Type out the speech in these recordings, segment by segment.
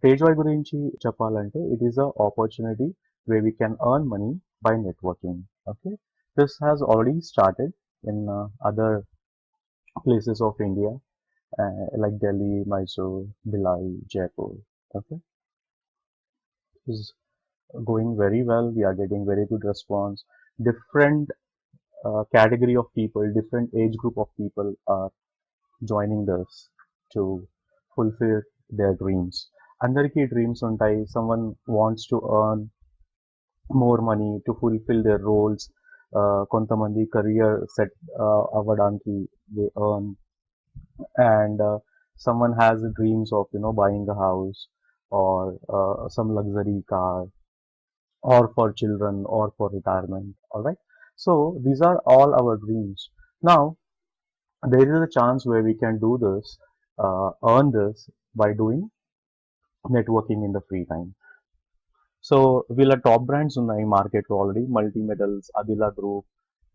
తేజాయ్ గురించి చెప్పాలంటే it is a opportunity where we can earn money by networking. Okay, this has already started in other places of India like Delhi, Mysore, Bhilai, Jaipur. Okay, this is going very well. We are getting very good response. Different category of people, different age group of people are joining this to fulfill their dreams. అందరికీ dreams ఉంటాయి. Someone wants to earn more money to fulfill their roles. కొంతమంది career set అవ్వడానికి they earn, and someone has dreams of buying a house or some luxury car, or for children, or for retirement. All right. So these are all our dreams. Now there is a chance where we can do this, earn this by doing networking in the free time. So వీళ్ళ top brands ఉన్నాయి market లో already. Multi metals, అదిలా group,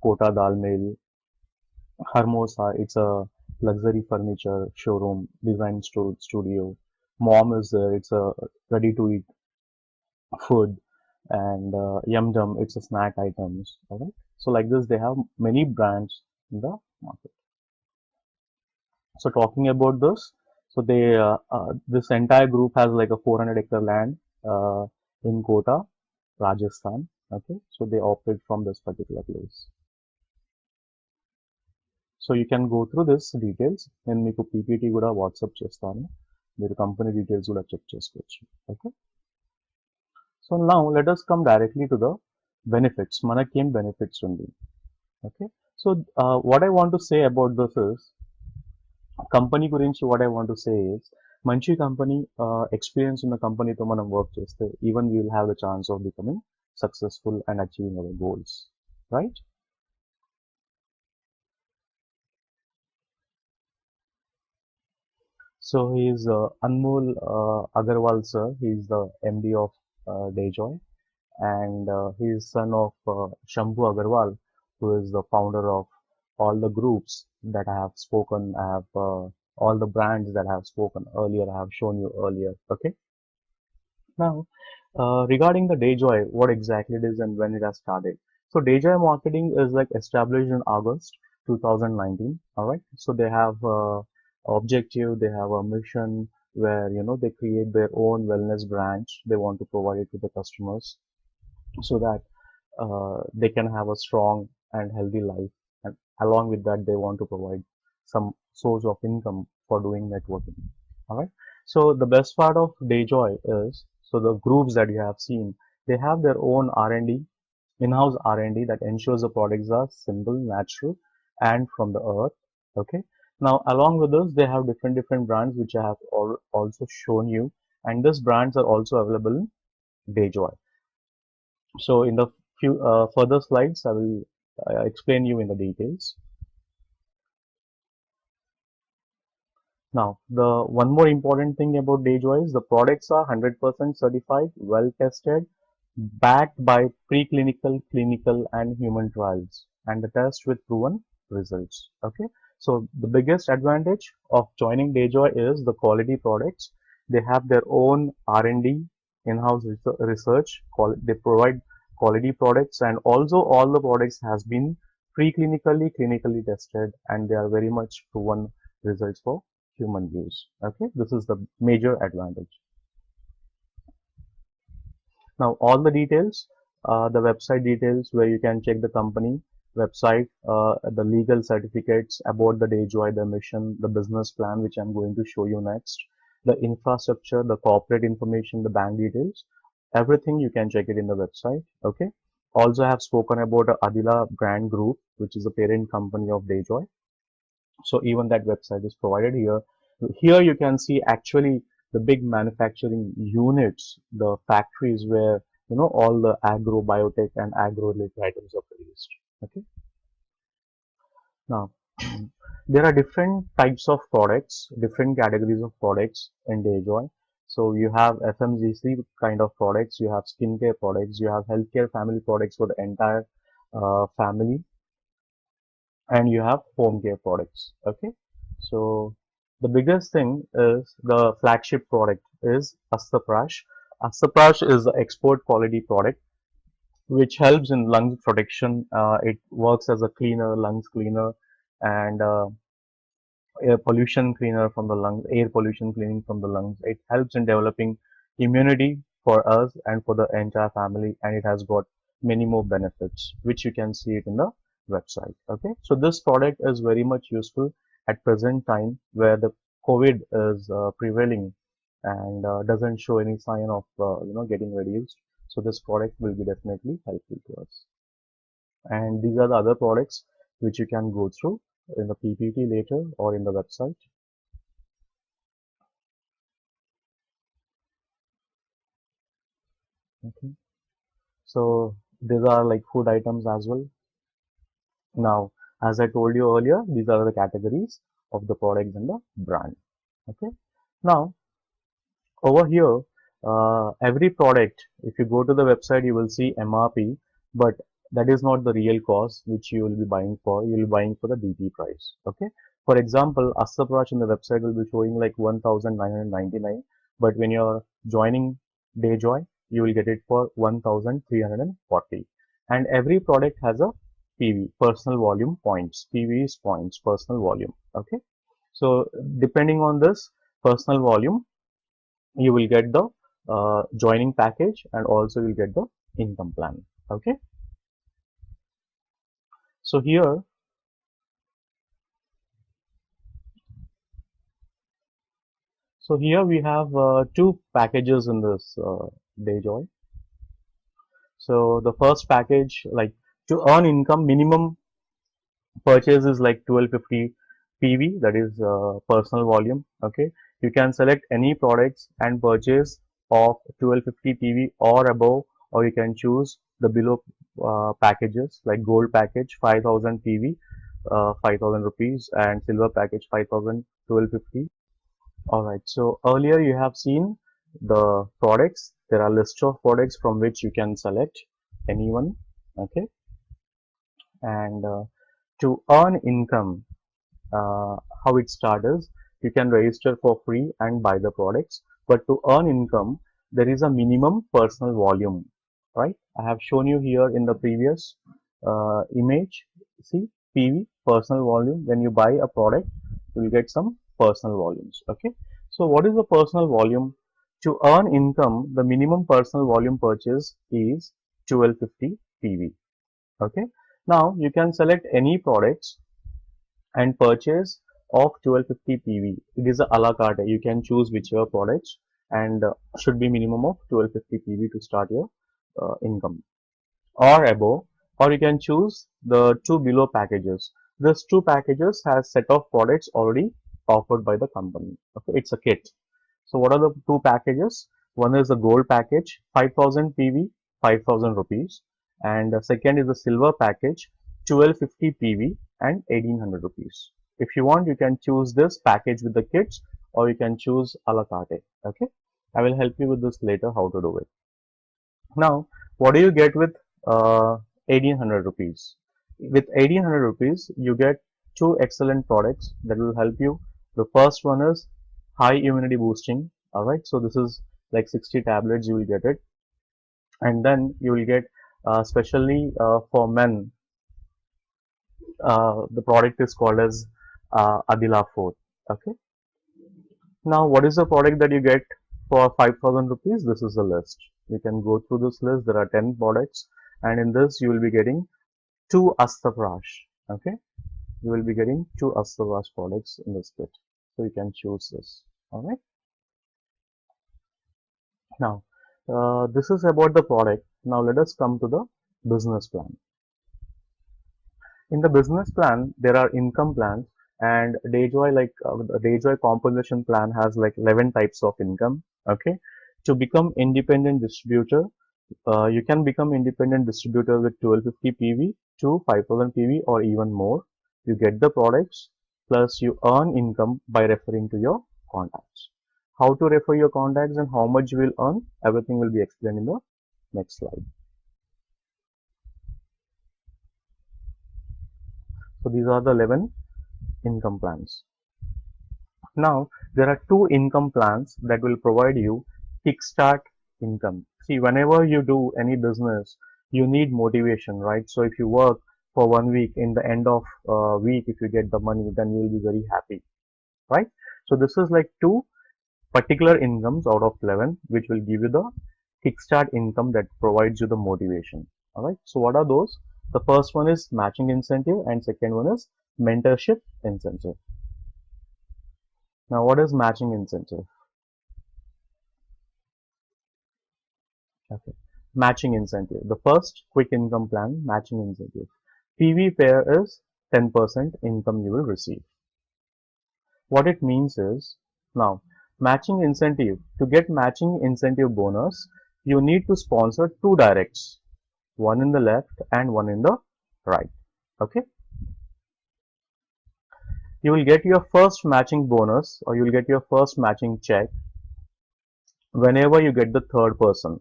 Kota dal mill, Hermosa. It's a luxury furniture showroom, design studio. Mom is there. It's a ready to eat food, and Yum Yum. It's a snack items. All right. So like this, they have many brands in the market. So talking about this, so this entire group has like a 400-acre land in Kota, Rajasthan. Okay, so they operate from this particular place. So you can go through this details. నేను మీకు PPT కూడా WhatsApp చేస్తాను. మీరు company details కూడా check చేసుకోవచ్చు. Okay. So now let us come directly to the benefits. మనకేం benefits ఉంది. Okay. So what I want to say about this is, company గురించి what I want to say is, మంచి company, experience ఉన్న కంపెనీతో మనం work చేస్తే even we will have the chance of becoming successful and achieving hour goals. Right. So he's Anmol Agarwal sir. He's the MD of Dayjoy, and he's son of Shambhu Agarwal, who is the founder of all the groups that I have spoken. I have all the brands that I have spoken earlier. I have shown you earlier. Okay. Now, regarding the Dayjoy, what exactly it is and when it has started. So Dayjoy Marketing is like established in August 2019. All right. So they have objective, they have a mission where they create their own wellness branch. They want to provide it to the customers so that they can have a strong and healthy life. And along with that, they want to provide some source of income for doing networking. All right. So the best part of Dayjoy is, so the groups that you have seen, they have their own R&D, in-house R&D that ensures the products are simple, natural, and from the earth. Okay. Now, along with this, they have different brands which I have also shown you, and these brands are also available in Dayjoy. So in the few further slides, I will explain you in the details. Now, the one more important thing about Dayjoy is the products are 100% certified, well tested, backed by preclinical, clinical, and human trials, and the test with proven results. Okay, so the biggest advantage of joining Dayjoy is the quality products. They have their own R&D, in-house research. They provide quality products, and also all the products has been preclinically, clinically tested, and they are very much proven results for human use. Okay, this is the major advantage. Now all the details, the website details where you can check the company website, the legal certificates about the Dayjoy, the mission, the business plan, which I'm going to show you next, the infrastructure, the corporate information, the bank details, everything you can check it in the website. Okay. Also, I have spoken about Adila Brand Group, which is a parent company of Dayjoy. So even that website is provided here. Here you can see actually the big manufacturing units, the factories where all the agro, biotech, and agro related items are produced. Okay. Now there are different types of products, different categories of products in Dayjoy. So you have FMCG kind of products, you have skincare products, you have healthcare family products for the entire family, and you have home care products. Okay. So The biggest thing is the flagship product is Astaprash. Astaprash is the export quality product which helps in lung protection. It works as a cleaner, lungs cleaner, and air pollution cleaner from the lungs, air pollution cleaning from the lungs. It helps in developing immunity for us and for the entire family, and it has got many more benefits, which you can see it in the website. Okay, so this product is very much useful at present time where the COVID is prevailing and doesn't show any sign of getting reduced. So this product will be definitely helpful to us. And these are the other products which you can go through in the PPT later or in the website. Okay. So these are like food items as well. Now, as I told you earlier, these are the categories of the products in the brand. Okay. Now, over here, every product, if you go to the website, you will see MRP, but that is not the real cost which you will be buying for. You will be buying for the DP price. Okay. For example, Astaprash in the website will be showing like 1,999, but when you're joining Dayjoy, you will get it for 1,340. And every product has a PV, personal volume points. PV is points, personal volume. Okay. So depending on this personal volume, you will get the joining package and also you'll get the income plan. Okay, so here we have two packages in this Dayjoy. So the first package, like to earn income, minimum purchase is like 1250 PV, that is personal volume. Okay, you can select any products and purchase of 1250 PV or above, or you can choose the below packages like gold package 5000 PV, 5000 rupees, and silver package 5000, 1250. All right, so earlier you have seen the products. There are list of products from which you can select anyone. Okay, and to earn income, how it starts is you can register for free and buy the products, but to earn income there is a minimum personal volume, right? I have shown you here in the previous image. See, PV, personal volume. When you buy a product you will get some personal volumes. Okay, so what is the personal volume? To earn income, the minimum personal volume purchase is 1250 PV. Okay, now you can select any products and purchase of 1250 PV. It is a la carte. You can choose whichever products and should be minimum of 1250 PV to start your income or above, or you can choose the two below packages. These two packages has set of products already offered by the company. Okay, it's a kit. So what are the two packages? One is the gold package, 5000 PV, 5000 rupees, and the second is the silver package, 1250 PV and 1800 rupees. If you want, you can choose this package with the kits, or you can choose a la carte. Okay, I will help you with this later how to do it. Now, what do you get with 1800 rupees? With 1800 rupees, you get two excellent products that will help you. The first one is high immunity boosting. All right, so this is like 60 tablets, you will get it, and then you will get especially for men, the product is called as Adila 4. Okay, now what is the product that you get for 5000 rupees? This is the list. You can go through this list. There are 10 products, and in this you will be getting two Astaprash. Okay, you will be getting two Astaprash products in this kit, so you can choose this. All right. Now, this is about the product. Now let us come to the business plan. In the business plan, there are income plans, and Dayjoy, like the Dayjoy compensation plan, has like 11 types of income. Okay, to become independent distributor, you can become independent distributor with 1250 PV to 5000 PV or even more. You get the products plus you earn income by referring to your contacts. How to refer your contacts and how much you will earn, everything will be explained in the next slide. So these are the 11 income plans. Now, there are two income plans that will provide you kickstart income. See, whenever you do any business, you need motivation, right? So if you work for 1 week, in the end of week, if you get the money, then you will be very happy, right? So this is like two particular incomes out of 11, which will give you the kickstart income that provides you the motivation. All right. So what are those? The first one is matching incentive, and second one is mentorship incentive. Now, what is matching incentive? Okay. Matching incentive. The first quick income plan, matching incentive. PV pair is 10% income you will receive. What it means is, now, matching incentive. To get matching incentive bonus, you need to sponsor two directs, one in the left and one in the right. Okay. You will get your first matching bonus, or you will get your first matching check whenever you get the third person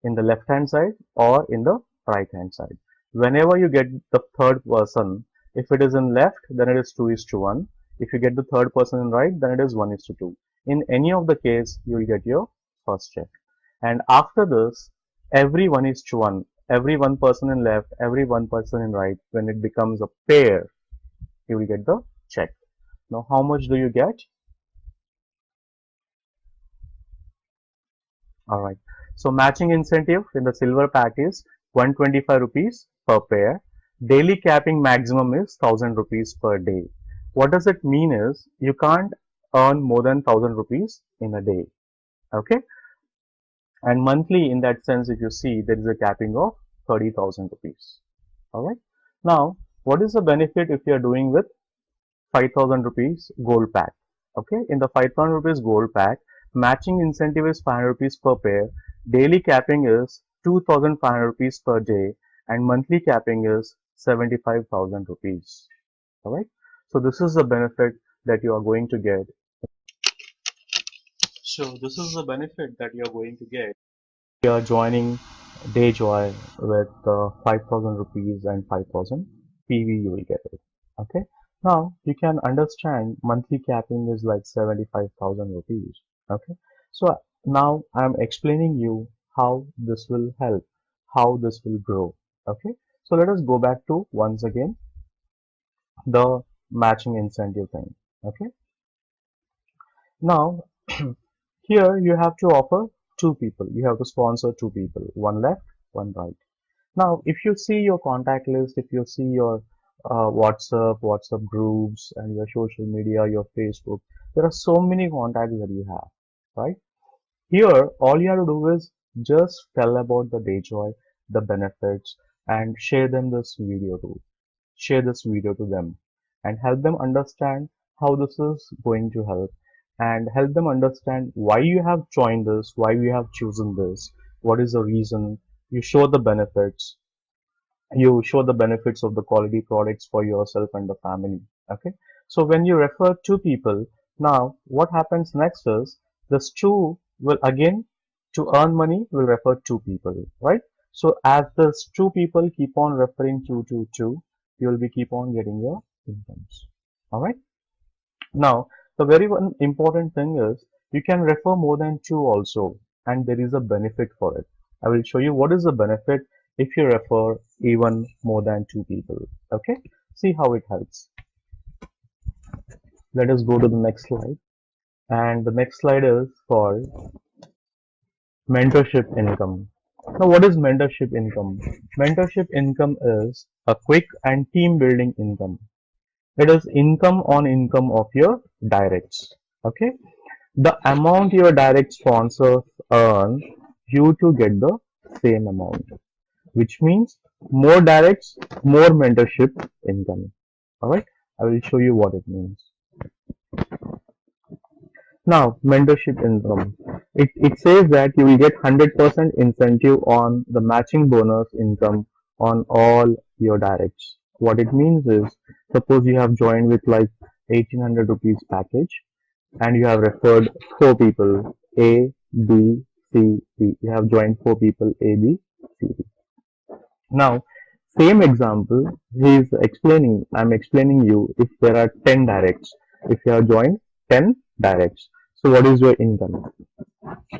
in the left hand side or in the right hand side. Whenever you get the third person, if it is in left, then it is 2:1. If you get the third person in right, then it is 1:2. In any of the case, you will get your first check. And after this, every 1:1, every one person in left, every one person in right, when it becomes a pair, you will get the check. Now, how much do you get? Alright. So matching incentive in the silver pack is 125 rupees per pair. Daily capping maximum is 1000 rupees per day. What does it mean is you can't earn more than 1000 rupees in a day. Okay. And monthly, in that sense, if you see, there is a capping of 30,000 rupees. Alright. Now, what is the benefit if you are doing with 5000 rupees gold pack? Okay, in the 5000 rupees gold pack, matching incentive is 500 rupees per pair, daily capping is 2500 rupees per day, and monthly capping is 75,000 rupees. Alright, so this is the benefit that you are going to get. So this is the benefit that you are going to get. You are joining Dayjoy with 5000 rupees and 5000 PV, you will get it. Okay. Now you can understand monthly capping is like 75,000 rupees. Okay. So now I'm explaining you how this will help, how this will grow. Okay. So let us go back to once again the matching incentive thing. Okay. Now here you have to offer two people. You have to sponsor two people, one left, one right. Now, if you see your contact list, if you see your WhatsApp groups, and your social media, your Facebook, there are so many contacts that you have, right? Here, all you have to do is just tell about the Dayjoy, the benefits, and share this video to them, and help them understand how this is going to help, and help them understand why you have joined this, why you have chosen this, what is the reason. You show the benefits, you show the benefits of the quality products for yourself and the family. Okay, so when you refer two people, now what happens next is this two will again, to earn money, will refer two people, right? So as this two people keep on referring two, you will be keep on getting your incomes. All right. Now the very one important thing is you can refer more than two also, and there is a benefit for it. I will show you what is the benefit if you refer even more than two people. Okay, see how it helps. Let us go to the next slide, and the next slide is called mentorship income. Now, what is mentorship income? Mentorship income is a quick and team building income. It is income on income of your directs. Okay, the amount your direct sponsors earn, you to get the same amount, which means more directs, more mentorship income. Alright, I will show you what it means. Now, mentorship income. It says that you will get 100% incentive on the matching bonus income on all your directs. What it means is, suppose you have joined with like 1800 rupees package, and you have referred four people, A, B, C, D. You have joined four people, A, B, C, D. Now, same example, I'm explaining you if there are 10 directs. If you have joined 10 directs. So what is your income?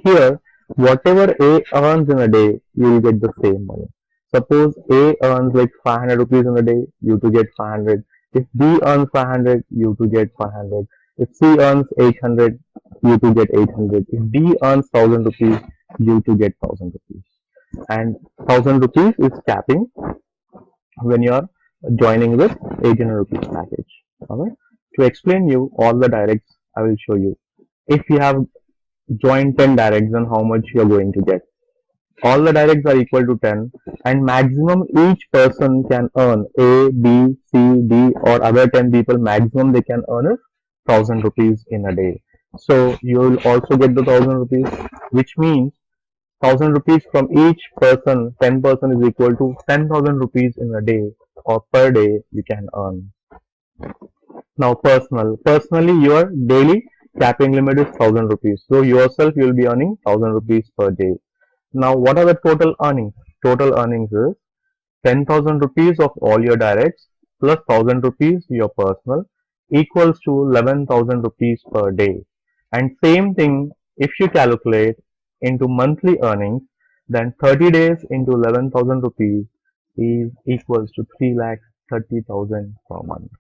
Here, whatever A earns in a day, you will get the same money. Suppose A earns like 500 rupees in a day, you to get 500. If B earns 500, you to get 500. If C earns 800, you to get 800. If D earns 1000 rupees, you to get 1000 rupees. And 1000 rupees is capping when you are joining with 1800 rupees package. Alright. To explain you all the directs, I will show you. If you have joined 10 directs, then how much you are going to get? All the directs are equal to 10, and maximum each person can earn A, B, C, D or other 10 people, maximum they can earn is 1000 rupees in a day. So you will also get the 1000 rupees, which means 1000 rupees from each person, 10% is equal to 10,000 rupees in a day or per day you can earn. Now personally your daily capping limit is 1000 rupees. So yourself you will be earning 1000 rupees per day. Now what are the total earnings? Total earnings is 10,000 rupees of all your directs plus 1000 rupees your personal equals to 11,000 rupees per day. And same thing if you calculate into monthly earnings, then 30 days into 11,000 rupees is equals to 3,30,000 per month.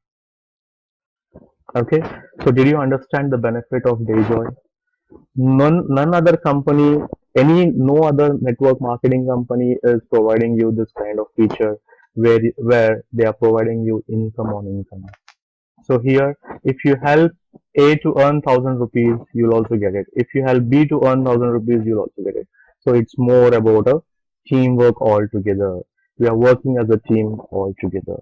Okay, so did you understand the benefit of Dayjoy? None other company, no other network marketing company is providing you this kind of feature where they are providing you income on income. So here, if you help A to earn 1000 rupees, you'll also get it. If you help B to earn 1000 rupees, you'll also get it. So it's more about a teamwork altogether. We are working as a team altogether.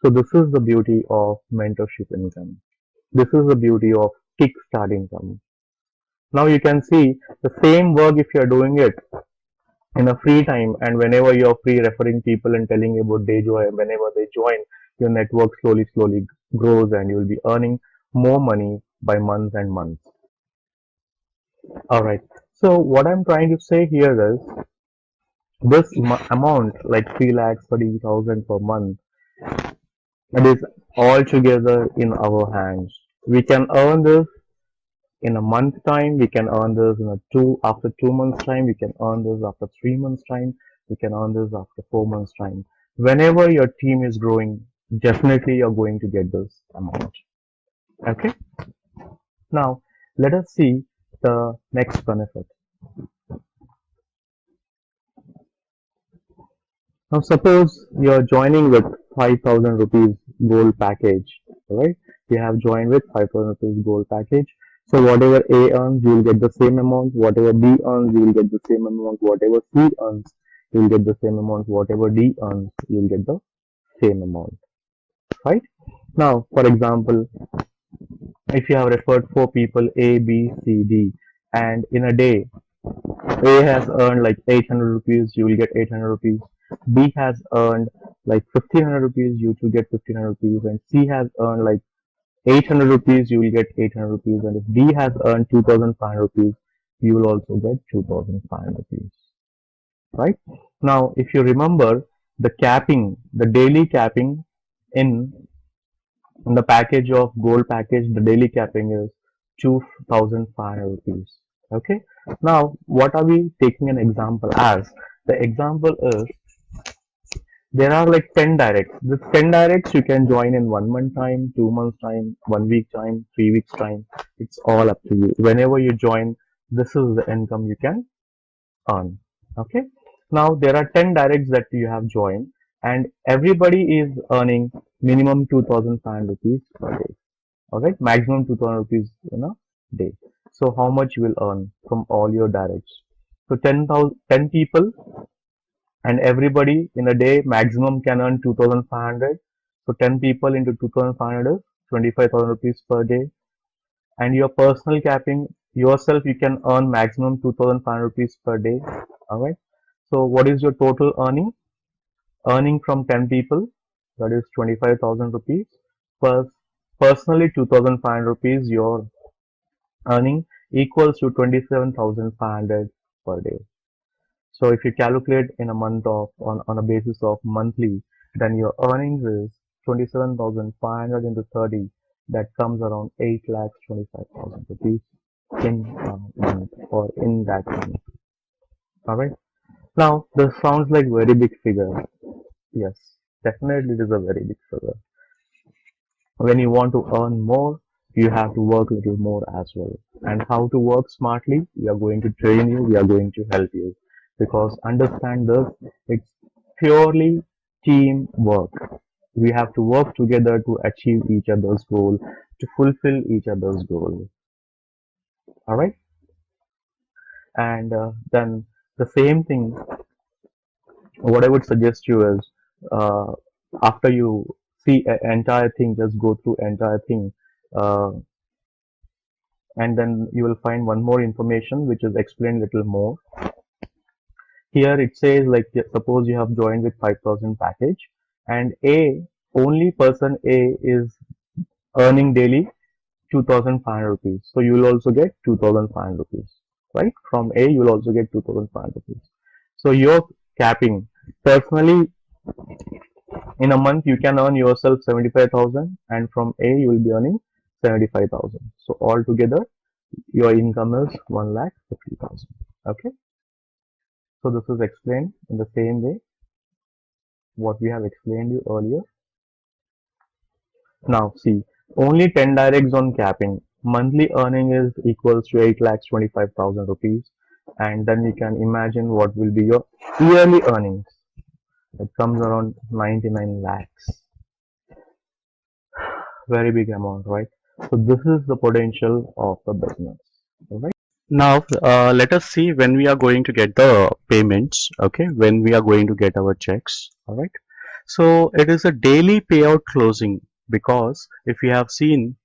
So this is the beauty of mentorship income. This is the beauty of kickstart income. Now you can see the same work if you are doing it in a free time, and whenever you are free referring people and telling about Dayjoy, whenever they join, your network slowly grows and you will be earning more money by months and months. Alright, so what I'm trying to say here is this amount like 3,30,000 per month, it is all together in our hands. We can earn this in a month time, we can earn this in a after 2 months time, we can earn this after 3 months time, we can earn this after 4 months time. Whenever your team is growing, definitely you're going to get this amount. Okay, now let us see the next benefit. Now suppose you're joining with 5,000 rupees gold package. Alright, you have joined with 5,000 rupees gold package. So whatever A earns, you will get the same amount. Whatever B earns, you will get the same amount. Whatever C earns, you will get the same amount. Whatever D earns, you will get the same amount. Right? Now, for example, if you have referred 4 people A, B, C, D, and in a day A has earned like 800 rupees, you will get 800 rupees. B has earned like 1500 rupees, you will get 1500 rupees. And C has earned like 800 rupees, you will get 800 rupees. And if D has earned 2500 rupees, you will also get 2500 rupees. Right? Now, if you remember the capping, the daily capping in the package of gold package, the daily capping is 2500 rupees. Okay, now what are we taking an example as? The example is there are like 10 directs. With 10 directs you can join in 1 month time, 2 months time, 1 week time, 3 weeks time. It's all up to you. Whenever you join, this is the income you can earn. Okay, now there are 10 directs that you have joined and everybody is earning minimum 2500 rupees per day. Alright, maximum 2000 rupees in a day. So how much you will earn from all your directs? So 10 people and everybody in a day maximum can earn 2500. So 10 people into 2500 is 25,000 rupees per day. And your personal capping yourself, you can earn maximum 2500 rupees per day. Alright. So what is your total earning? Earning from 10 people, that is 25,000 rupees. Plus personally 2500 rupees your earning equals to 27,500 per day. So if you calculate in a month of on a basis of monthly, then your earnings is 27,500 into 30 that comes around 8,25,000 rupees in a month or in that month. Alright. Now this sounds like very big figure. Yes, definitely it is a very big figure. When you want to earn more, you have to work a little more as well. And how to work smartly, we are going to train you, we are going to help you. Because understand this, it's purely teamwork. We have to work together to achieve each other's goal, to fulfill each other's goal. Alright? And then the same thing, what I would suggest you is, uh, after you see an entire thing, just go through entire thing. Uh, and then you will find one more information which is explained little more. Here it says like suppose you have joined with 5,000 package and only person A is earning daily 2,500 rupees. So you will also get 2,500 rupees, right? From A you will also get 2,500 rupees. So you're capping. Personally, in a month you can earn yourself 75,000 and from A you will be earning 75,000. So altogether your income is 1,50,000. Okay. So this is explained in the same way what we have explained you earlier. Now see, only 10 directs on capping. Monthly earning is equals to 8,25,000 rupees, and then you can imagine what will be your yearly earnings. It comes around 99 lakhs. Very big amount, right? So this is the potential of the business. Alright. Now, let us see when we are going to get the payments, okay, when we are going to get our checks, all right. So it is a daily payout closing because if you have seen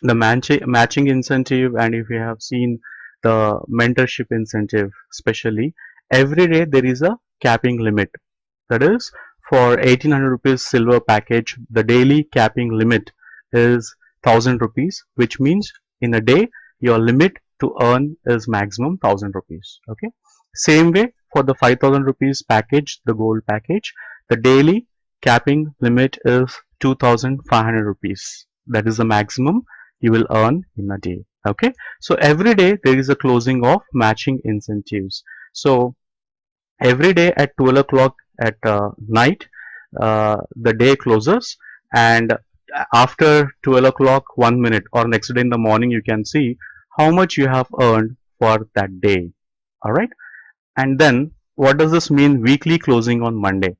the matching incentive and if you have seen the mentorship incentive, especially every day there is a capping limit. That is for 1,800 rupees silver package, the daily capping limit is 1,000 rupees, which means in a day your limit to earn is maximum 1,000 rupees. Okay. Same way for the 5,000 rupees package, the gold package, the daily capping limit is 2,500 rupees. That is the maximum you will earn in a day. Okay. So every day there is a closing of matching incentives. So every day at 12 o'clock at night the day closes, and after 12 o'clock 1 minute or next day in the morning you can see how much you have earned for that day. All right. And then what does this mean weekly closing on Monday?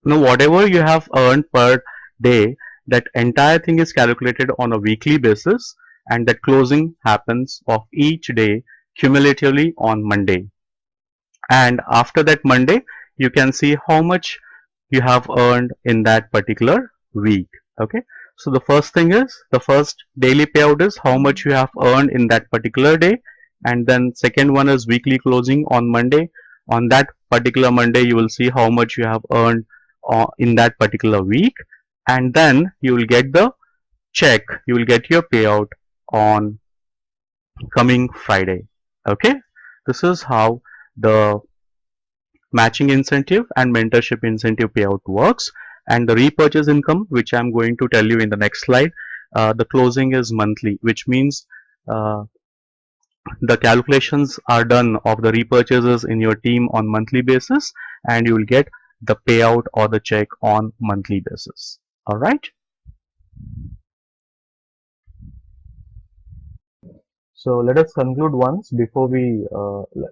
Now whatever you have earned per day, that entire thing is calculated on a weekly basis, and that closing happens of each day cumulatively on Monday. And after that Monday you can see how much you have earned in that particular week. Okay. So the first thing is, the first daily payout is how much you have earned in that particular day, and then second one is weekly closing on Monday. On that particular Monday you will see how much you have earned in that particular week, and then you will get the check, you will get your payout on coming Friday. Okay. This is how the matching incentive and mentorship incentive payout works. And the repurchase income, which I'm going to tell you in the next slide, the closing is monthly, which means uh, the calculations are done of the repurchases in your team on monthly basis, and you will get the payout or the check on monthly basis. All right. So let us conclude once before we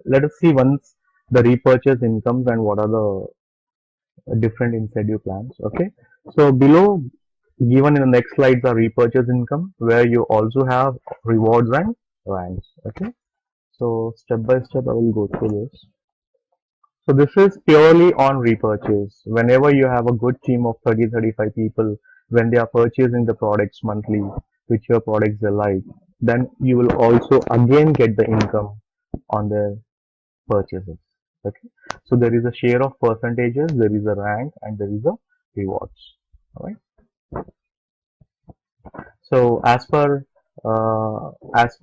let us see once the repurchase incomes and what are the different incentive plans. Okay. So below given in the next slides are repurchase income, where you also have rewards and ranks. Okay. So step by step I will go through this. So this is purely on repurchase. Whenever you have a good team of 30-35 people, when they are purchasing the products monthly, which your products they like, then you will also again get the income on their purchases. Okay. So there is a share of percentages, there is a rank, and there is a rewards. All right. So as per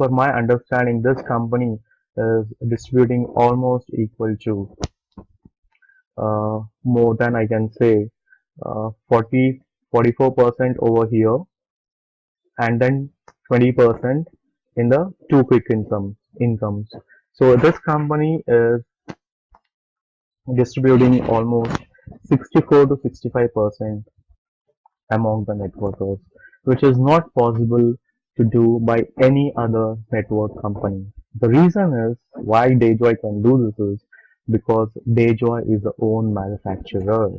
my understanding, this company is distributing almost equal to more than I can say 44% over here, and then 20% in the two quick incomes. So this company is distributing almost 64 to 65% among the networkers, which is not possible to do by any other network company. The reason is why Dayjoy can do this is because Dayjoy is the own manufacturer.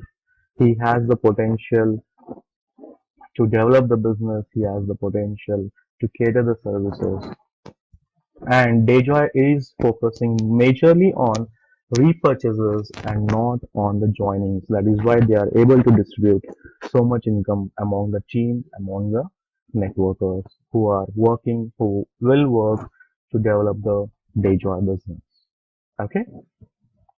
He has the potential to develop the business, he has the potential to cater the services, and Dayjoy is focusing majorly on repurchases and not on the joinings. That is why they are able to distribute so much income among the team, among the networkers who are working, who will work to develop the Dayjoy business. Okay.